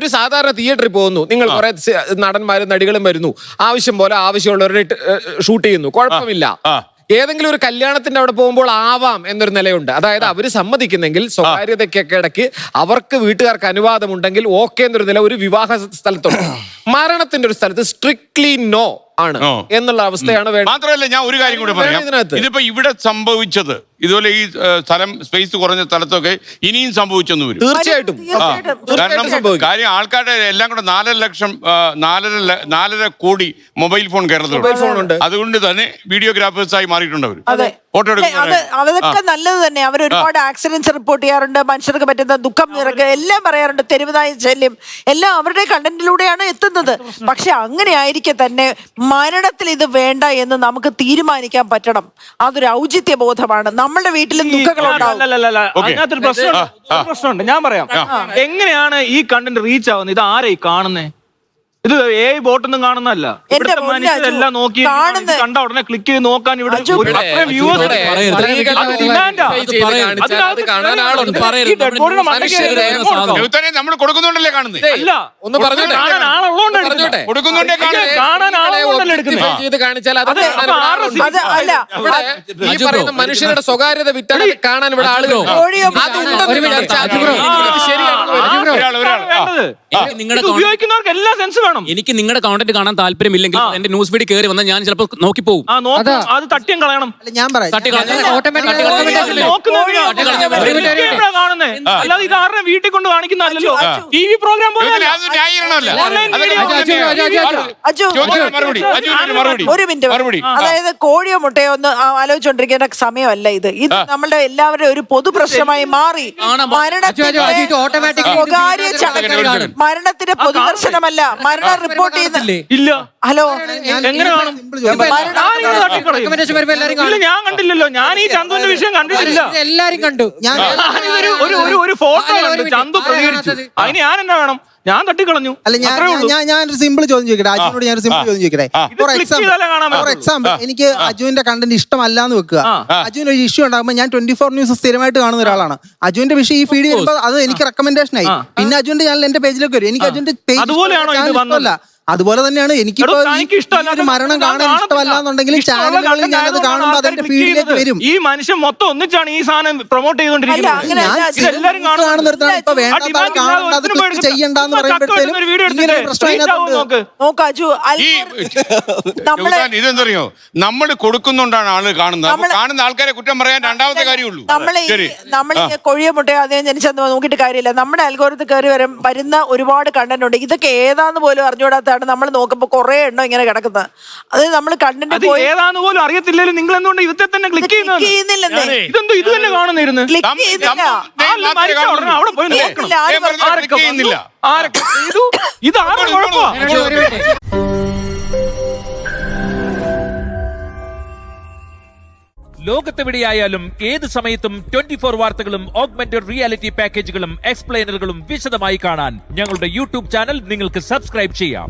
ഒരു സാധാരണ തിയേറ്ററിൽ പോകുന്നു, നിങ്ങൾ കുറെ നടന്മാരും നടികളും വരുന്നു, ആവശ്യം പോലെ ആവശ്യമുള്ളവരെ ഷൂട്ട് ചെയ്യുന്നു, കുഴപ്പമില്ല. ഏതെങ്കിലും ഒരു കല്യാണത്തിന്റെ അവിടെ പോകുമ്പോൾ ആവാം എന്നൊരു നിലയുണ്ട്. അതായത് അവര് സമ്മതിക്കുന്നെങ്കിൽ സ്വകാര്യതയ്ക്കൊക്കെ ഇടയ്ക്ക് അവർക്ക് വീട്ടുകാർക്ക് അനുവാദമുണ്ടെങ്കിൽ ഓക്കെ എന്നൊരു നില ഒരു വിവാഹ സ്ഥലത്തുണ്ട്. മരണത്തിന്റെ ഒരു സ്ഥലത്ത് സ്ട്രിക്ട്ലി നോ ആണ് എന്നുള്ള അവസ്ഥയാണ് വേണ്ടത്. മാത്രമല്ല ഞാൻ ഒരു കാര്യം കൂടി പറയാം. ഇതിപ്പോ ഇവിടെ സംഭവിച്ചത് ഇതുപോലെ ഈ സ്ഥലം സ്പേസ് കുറഞ്ഞ സ്ഥലത്തൊക്കെ ഇനിയും സംഭവിച്ചെന്ന് വരും. തീർച്ചയായിട്ടും കാര്യം ആൾക്കാരുടെ എല്ലാം കൂടെ 4.5 കോടി മൊബൈൽ ഫോൺ കേരളത്തിലുണ്ട്. അതുകൊണ്ട് തന്നെ വീഡിയോഗ്രാഫേഴ്സ് ആയി മാറിയിട്ടുണ്ട് അവർ. ഫോട്ടോ അതൊക്കെ നല്ലത് തന്നെ. അവർ ഒരുപാട് ആക്സിഡന്റ്സ് റിപ്പോർട്ട് ചെയ്യാറുണ്ട്, മനുഷ്യർക്ക് പറ്റുന്ന ദുഃഖം നിറക്ക് എല്ലാം പറയാറുണ്ട്, തെരുവുനായ ശല്യം എല്ലാം അവരുടെ കണ്ടന്റിലൂടെയാണ് എത്തുന്നത്. പക്ഷെ അങ്ങനെ ആയിരിക്കെ തന്നെ മരണത്തിൽ ഇത് വേണ്ട എന്ന് നമുക്ക് തീരുമാനിക്കാൻ പറ്റണം. അതൊരു ഔചിത്യ ബോധമാണ്. നമ്മളുടെ വീട്ടിലും ദുഃഖങ്ങളുണ്ടാവും. അതിനകത്തൊരു പ്രശ്നമുണ്ട്. ഞാൻ പറയാം എങ്ങനെയാണ് ഈ കണ്ടന്റ് റീച്ച് ആവുന്നത്. ഇത് ആരായി കാണുന്നേ? ഇത് ബോട്ടൊന്നും കാണുന്നതല്ല. ഇവിടുത്തെ മനുഷ്യരെല്ലാം നോക്കി കണ്ട ഉടനെ ക്ലിക്ക് ചെയ്ത് നോക്കാൻ ഇവിടെ നമ്മൾ കൊടുക്കുന്നുണ്ടല്ലേ കാണുന്നത്. അല്ല ഒന്ന് പറഞ്ഞോട്ടെ, മനുഷ്യരുടെ സ്വകാര്യത വിറ്റാണ് കാണാൻ ഇവിടെ ആളുകൾ. ഉപയോഗിക്കുന്നവർക്ക് എല്ലാ സെൻസ് വേണം. എനിക്ക് നിങ്ങളുടെ കോണ്ടന്റ് കാണാൻ താല്പര്യമില്ലെങ്കിൽ എന്റെ ന്യൂസ് ഫീഡ് കയറി വന്നാൽ ഞാൻ ചിലപ്പോൾ നോക്കി പോകും. അത് തട്ടിയും കളയണം. ഞാൻ പറയാം അല്ലാതെ ഇത് ആരുടെ വീട്ടിൽ കൊണ്ട് കാണിക്കുന്നല്ലോ. TV പ്രോഗ്രാം പോലെ ഒരു മിനിറ്റ്. അതായത് കോഴിയോ മുട്ടയോ ഒന്ന് ആലോചിച്ചോണ്ടിരിക്കേണ്ട സമയമല്ല ഇത്. ഇത് നമ്മളുടെ എല്ലാവരുടെയും ഒരു പൊതു പ്രശ്നമായി മാറി. മരണത്തിന്റെ പൊതുദർശനമല്ല, മരണം റിപ്പോർട്ട് ചെയ്യുന്നില്ലേ? ഇല്ല. ഹലോ, എങ്ങനെ കാണും? ഞാൻ കണ്ടില്ലല്ലോ. ഞാൻ ഈ ചന്തുവിന്റെ വിഷയം കണ്ടിട്ടില്ല. എല്ലാരും കണ്ടു. ഒരു ഫോട്ടോ കണ്ടു ചന്തു പ്രതികരിച്ചു. അതിന് ഞാൻ എന്നാ വേണം? ഞാൻ തട്ടിക്കളഞ്ഞു. അല്ല ഞാനൊരു സിമ്പിൾ ചോദ്യം ചോദിക്കട്ടെ അജുനോട്. ഞാനൊരു സിമ്പിൾ ചോദ്യം ചോദിക്കട്ടെ. ഫോർ എക്സാമ്പിൾ എനിക്ക് അജുവിന്റെ കണ്ടന്റ് ഇഷ്ടമല്ല എന്ന് വെക്കുക. അജുവിന് ഒരു ഇഷ്യൂ ഉണ്ടാകുമ്പോൾ ഞാൻ 24 ന്യൂസ് സ്ഥിരമായിട്ട് കാണുന്ന ഒരാളാണ്. അജുവിന്റെ വിഷയം ഈ ഫീഡ് വരുമ്പോൾ അത് എനിക്ക് റെക്കമെൻഡേഷൻ ആയി. പിന്നെ അജുവിന്റെ ചാനൽ എന്റെ പേജിലേക്ക് വരും. എനിക്ക് അജുവിന്റെ പേജ് ഇഷ്ടമല്ല. അതുപോലെ തന്നെയാണ് എനിക്കിപ്പോ മരണം കാണാൻ ഇഷ്ടമല്ല എന്നുണ്ടെങ്കിൽ ചാനലുകളിൽ ഞാനത് കാണുമ്പോൾ അതെന്റെ ഫീഡിലേക്ക് വരും. ഈ മനുഷ്യൻ മൊത്തം ഒന്നിച്ചാണ് ഈ സാധനം പ്രൊമോട്ട് ചെയ്തുകൊണ്ടിരിക്കുന്നത്. ഇപ്പൊ വേണ്ട ചെയ്യണ്ടെന്ന് പറയുമ്പോഴത്തേക്കും ഇതെന്തറിയോ, നമ്മൾ കൊടുക്കുന്നുണ്ടാണ് ആള് കാണുന്നത്. കാണുന്ന ആൾക്കാരെ കുറ്റം പറയാൻ രണ്ടാമത്തെ കാര്യമുള്ളൂ. നമ്മൾ കൊഴിയ മുട്ടയോ അദ്ദേഹം ജനിച്ചെന്ന് നോക്കിയിട്ട് കാര്യമില്ല. നമ്മുടെ അൽഗോരിതത്തിൽ കയറി വരുന്ന ഒരുപാട് കണ്ടന്റ് ഉണ്ട്. ഇതൊക്കെ ഏതാന്ന് പോലും അറിഞ്ഞുകൂടാത്ത നമ്മൾ നോക്കുമ്പോ കുറെ എണ്ണം ഇങ്ങനെ കിടക്കുന്നത്. അത് നമ്മൾ കണ്ടന്റ് ഏതാന്ന് പോലും അറിയത്തില്ലല്ലോ. നിങ്ങൾ എന്തുകൊണ്ട് ഇവത്തെ തന്നെ ക്ലിക്ക് ചെയ്യുന്നില്ലെന്നേ? ഇതെന്തോ ഇത് തന്നെ കാണുന്നിരുന്നു. അവിടെ പോയി ഇത് ആരുടെ കുഴപ്പമാണ്? ലോകത്തെവിടെയായാലും ഏത് സമയത്തും 24 വാർത്തകളും ഓഗ്മെന്റഡ് റിയാലിറ്റി പാക്കേജുകളും എക്സ്പ്ലെയിനറുകളും വിശദമായി കാണാൻ ഞങ്ങളുടെ യൂട്യൂബ് ചാനൽ നിങ്ങൾക്ക് സബ്സ്ക്രൈബ് ചെയ്യാം.